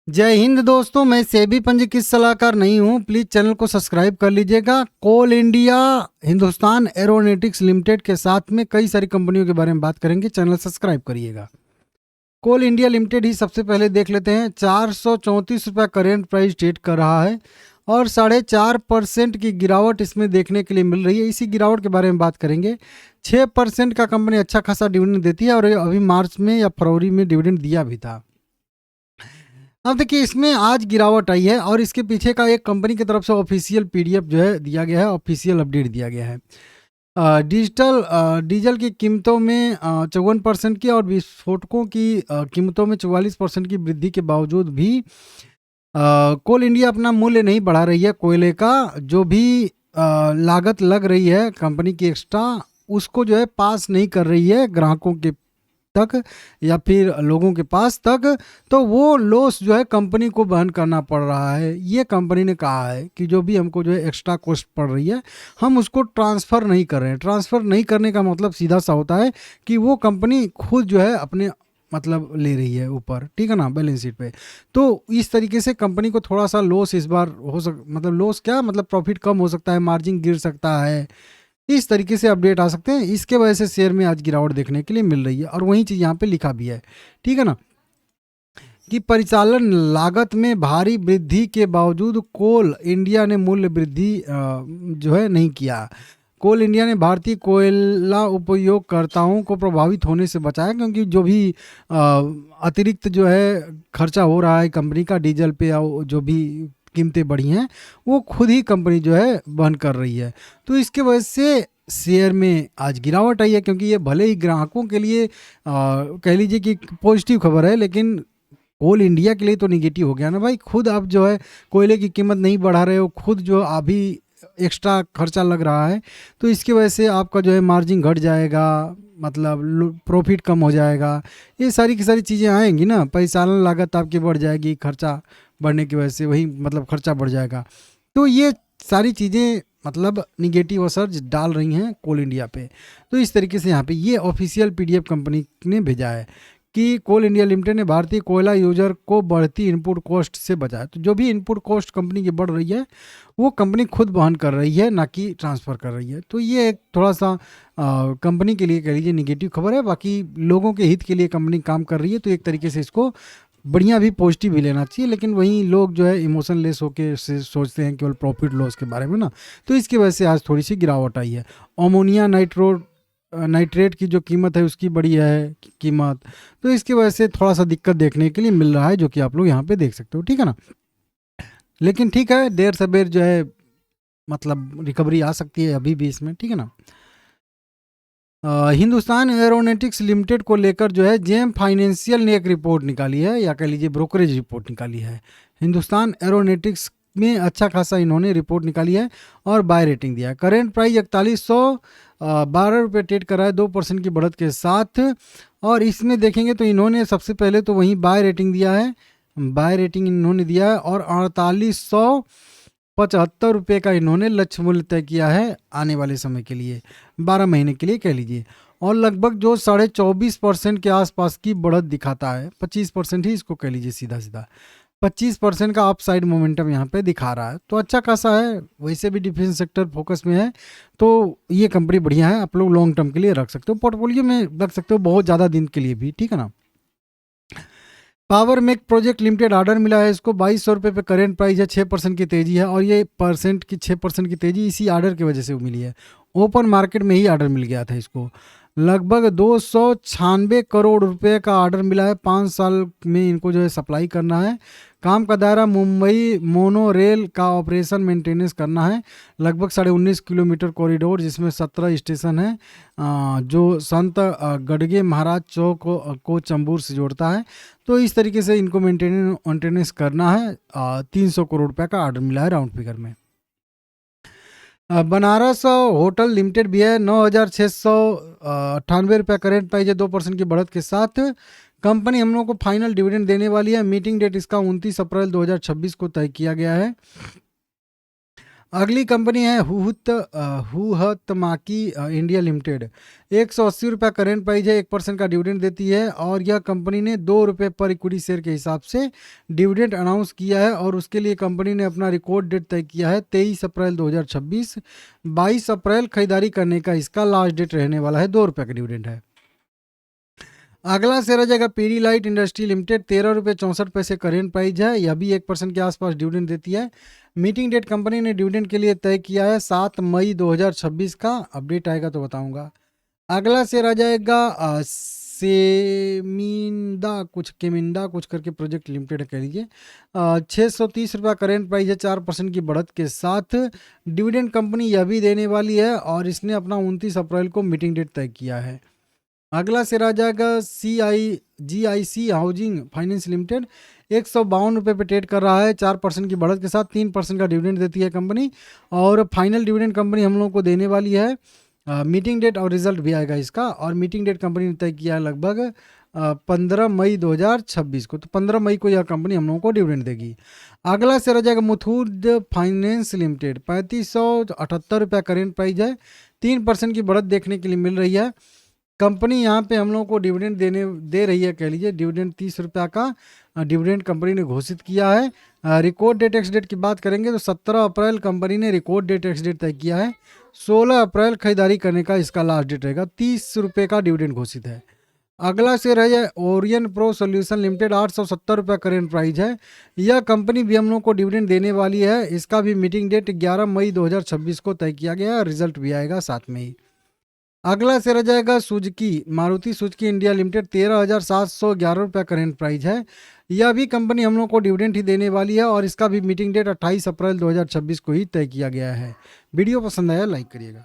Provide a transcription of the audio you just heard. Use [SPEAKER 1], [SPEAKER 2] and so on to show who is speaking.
[SPEAKER 1] जय हिंद दोस्तों, मैं सेबी पंजीकृत सलाहकार नहीं हूं। प्लीज चैनल को सब्सक्राइब कर लीजिएगा। कोल इंडिया हिंदुस्तान एरोनॉटिक्स लिमिटेड के साथ में कई सारी कंपनियों के बारे में बात करेंगे। चैनल सब्सक्राइब करिएगा। कोल इंडिया लिमिटेड ही सबसे पहले देख लेते हैं। 434 रुपये करेंट प्राइस ट्रेड कर रहा है और 4.5% की गिरावट इसमें देखने के लिए मिल रही है। इसी गिरावट के बारे में बात करेंगे। 6% का कंपनी अच्छा खासा डिविडेंड देती है और अभी मार्च में या फरवरी में डिविडेंड दिया भी था। अब देखिए, इसमें आज गिरावट आई है और इसके पीछे का एक कंपनी की तरफ से ऑफिशियल पीडीएफ जो है दिया गया है, ऑफिशियल अपडेट दिया गया है। डीजल की कीमतों में 54% की और विस्फोटकों की कीमतों में 44% की वृद्धि के बावजूद भी कोल इंडिया अपना मूल्य नहीं बढ़ा रही है। कोयले का जो भी लागत लग रही है कंपनी की एक्स्ट्रा, उसको जो है पास नहीं कर रही है ग्राहकों के तक या फिर लोगों के पास तक। तो वो लॉस जो है कंपनी को वहन करना पड़ रहा है। ये कंपनी ने कहा है कि जो भी हमको जो है एक्स्ट्रा कॉस्ट पड़ रही है, हम उसको ट्रांसफ़र नहीं कर रहे हैं। ट्रांसफ़र नहीं करने का मतलब सीधा सा होता है कि वो कंपनी खुद जो है अपने मतलब ले रही है ऊपर, ठीक है ना, बैलेंस शीट पे। तो इस तरीके से कंपनी को थोड़ा सा लॉस इस बार मतलब लॉस क्या मतलब प्रॉफिट कम हो सकता है, मार्जिन गिर सकता है, इस तरीके से अपडेट आ सकते हैं। इसके वजह से शेयर में आज गिरावट देखने के लिए मिल रही है और वही चीज़ यहाँ पे लिखा भी है, ठीक है ना, कि परिचालन लागत में भारी वृद्धि के बावजूद कोल इंडिया ने मूल्य वृद्धि जो है नहीं किया। कोल इंडिया ने भारतीय कोयला उपयोगकर्ताओं को प्रभावित होने से बचाया, क्योंकि जो भी अतिरिक्त जो है खर्चा हो रहा है कंपनी का डीजल पे या जो भी कीमतें बढ़ी हैं, वो खुद ही कंपनी जो है वहन कर रही है। तो इसके वजह से शेयर में आज गिरावट आई है, क्योंकि ये भले ही ग्राहकों के लिए कह लीजिए कि पॉजिटिव खबर है, लेकिन कोल इंडिया के लिए तो निगेटिव हो गया ना भाई। खुद आप जो है कोयले की कीमत नहीं बढ़ा रहे हो, खुद जो अभी एक्स्ट्रा खर्चा लग रहा है, तो इसकी वजह से आपका जो है मार्जिन घट जाएगा, मतलब प्रॉफिट कम हो जाएगा। ये सारी की सारी चीज़ें आएंगी ना, परिचालन लागत आपकी बढ़ जाएगी, खर्चा बढ़ने की वजह से वही मतलब खर्चा बढ़ जाएगा। तो ये सारी चीज़ें मतलब निगेटिव असर डाल रही हैं कोल इंडिया पे। तो इस तरीके से यहाँ पे ये ऑफिशियल पीडीएफ कंपनी ने भेजा है कि कोल इंडिया लिमिटेड ने भारतीय कोयला यूजर को बढ़ती इनपुट कॉस्ट से बचाया। तो जो भी इनपुट कॉस्ट कंपनी की बढ़ रही है वो कंपनी खुद वहन कर रही है, ना कि ट्रांसफ़र कर रही है। तो ये एक थोड़ा सा कंपनी के लिए कह लीजिए निगेटिव खबर है। बाकी लोगों के हित के लिए कंपनी काम कर रही है, तो एक तरीके से इसको बढ़िया भी पॉजिटिव भी लेना चाहिए। लेकिन वहीं लोग जो है इमोशनलेस होकर से सोचते हैं केवल प्रॉफिट लॉस के बारे में ना, तो इसकी वजह से आज थोड़ी सी गिरावट आई है। अमोनिया नाइट्रेट की जो कीमत है उसकी बढ़ी है कीमत, तो इसकी वजह से थोड़ा सा दिक्कत देखने के लिए मिल रहा है, जो कि आप लोग यहाँ पे देख सकते हो, ठीक है ना। लेकिन ठीक है, देर सबेर जो है मतलब रिकवरी आ सकती है अभी भी इसमें, ठीक है ना। हिंदुस्तान एरोनॉटिक्स लिमिटेड को लेकर जो है जेम फाइनेंशियल ने एक रिपोर्ट निकाली है, या कह लीजिए ब्रोकरेज रिपोर्ट निकाली है। हिंदुस्तान एरोनॉटिक्स में अच्छा खासा इन्होंने रिपोर्ट निकाली है और बाय रेटिंग दिया है। करेंट प्राइस 4112 रुपये ट्रेड कर रहा है 2% की बढ़त के साथ। और इसमें देखेंगे तो इन्होंने सबसे पहले तो वहीं बाय रेटिंग दिया है, बाय रेटिंग इन्होंने दिया है और 4875 रुपये का इन्होंने लक्ष्य मूल्य तय किया है आने वाले समय के लिए, 12 महीने के लिए कह लीजिए। और लगभग जो 24.5% के आसपास की बढ़त दिखाता है, 25% ही इसको कह लीजिए सीधा सीधा, 25% का अपसाइड मोमेंटम यहाँ पे दिखा रहा है। तो अच्छा खासा है। वैसे भी डिफेंस सेक्टर फोकस में है, तो ये कंपनी बढ़िया है। आप लोग लॉन्ग टर्म के लिए रख सकते हो, पोर्टफोलियो में रख सकते हो, बहुत ज़्यादा दिन के लिए भी, ठीक है ना। Power make project limited order मिला है इसको 2200 रुपये पे, करेंट प्राइस है, 6% की तेज़ी है और ये परसेंट की 6% की तेज़ी इसी ऑर्डर की वजह से मिली है। ओपन मार्केट में ही ऑर्डर मिल गया था इसको। लगभग 296 करोड़ रुपए का ऑर्डर मिला है। 5 साल में इनको जो है सप्लाई करना है। काम का दायरा मुंबई मोनो रेल का ऑपरेशन मेंटेनेंस करना है। लगभग 19.5 किलोमीटर कॉरिडोर, जिसमें 17 स्टेशन है, जो संत गडगे महाराज चौक को चंबूर से जोड़ता है। तो इस तरीके से इनको मेंटेनेंस करना है। 300 करोड़ रुपये का ऑर्डर मिला है राउंड फिगर में। बनारस होटल लिमिटेड भी है, 9698 रुपये करेंट प्राइस है, 2% की बढ़त के साथ। कंपनी हम लोग को फाइनल डिविडेंड देने वाली है। मीटिंग डेट इसका 29 अप्रैल 2026 को तय किया गया है। अगली कंपनी है हुहतमाकी इंडिया लिमिटेड। 180 रुपये करेंट प्राइस है, 1% का डिविडेंड देती है और यह कंपनी ने 2 रुपये पर इक्विटी शेयर के हिसाब से डिविडेंड अनाउंस किया है और उसके लिए कंपनी ने अपना रिकॉर्ड डेट तय किया है 23 अप्रैल 2026। 22 अप्रैल खरीदारी करने का इसका लास्ट डेट रहने वाला है, 2 रुपये का डिविडेंड है। अगला शेयर आ जाएगा पीडीलाइट इंडस्ट्री लिमिटेड। 13 रुपये 64 पैसे करेंट प्राइस है, यह भी 1% के आसपास डिविडेंड देती है। मीटिंग डेट कंपनी ने डिविडेंड के लिए तय किया है 7 मई 2026 का, अपडेट आएगा तो बताऊंगा। अगला शेयर आ जाएगा केमिंदा कुछ करके प्रोजेक्ट लिमिटेड कह लीजिए। 630 रुपये करेंट प्राइस है, 4% की बढ़त के साथ डिविडेंड कंपनी यह भी देने वाली है और इसने अपना 29 अप्रैल को मीटिंग डेट तय किया है। अगला शेयर आ जाएगा GIC हाउसिंग फाइनेंस लिमिटेड। 152 रुपये पे ट्रेड कर रहा है, 4% की बढ़त के साथ 3% का डिविडेंड देती है कंपनी और फाइनल डिविडेंड कंपनी हम लोग को देने वाली है। मीटिंग डेट और रिजल्ट भी आएगा इसका और मीटिंग डेट कंपनी ने तय किया है लगभग 15 मई 2026 को, तो 15 मई को यह कंपनी हम लोगों को डिविडेंड देगी। अगला शेयर आ जाएगा मुथूट फाइनेंस लिमिटेड। 3578 रुपये करेंट प्राइस है, 3% की बढ़त देखने के लिए मिल रही है। कंपनी यहाँ पे हम लोगों को डिविडेंड दे रही है, कह लीजिए डिविडेंड 30 रुपये का डिविडेंड कंपनी ने घोषित किया है। रिकॉर्ड डेट एक्स डेट की बात करेंगे तो 17 अप्रैल कंपनी ने रिकॉर्ड डेट एक्स डेट तय किया है। 16 अप्रैल खरीदारी करने का इसका लास्ट डेट रहेगा। 30 रुपये का डिविडेंड घोषित है। अगला शेयर है ओरियन प्रो सोल्यूशन लिमिटेड। 870 रुपये करेंट प्राइस है, यह कंपनी भी हम लोग को डिविडेंड देने वाली है। इसका भी मीटिंग डेट 11 मई 2026 को तय किया गया है, रिजल्ट भी आएगा साथ में ही। अगला शेयर आ जाएगा Suzuki Maruti Suzuki India limited. 13,711 रुपये करेंट प्राइस है, यह भी कंपनी हम लोग को डिविडेंड ही देने वाली है और इसका भी मीटिंग डेट 28 अप्रैल 2026 को ही तय किया गया है। वीडियो पसंद आया लाइक करिएगा।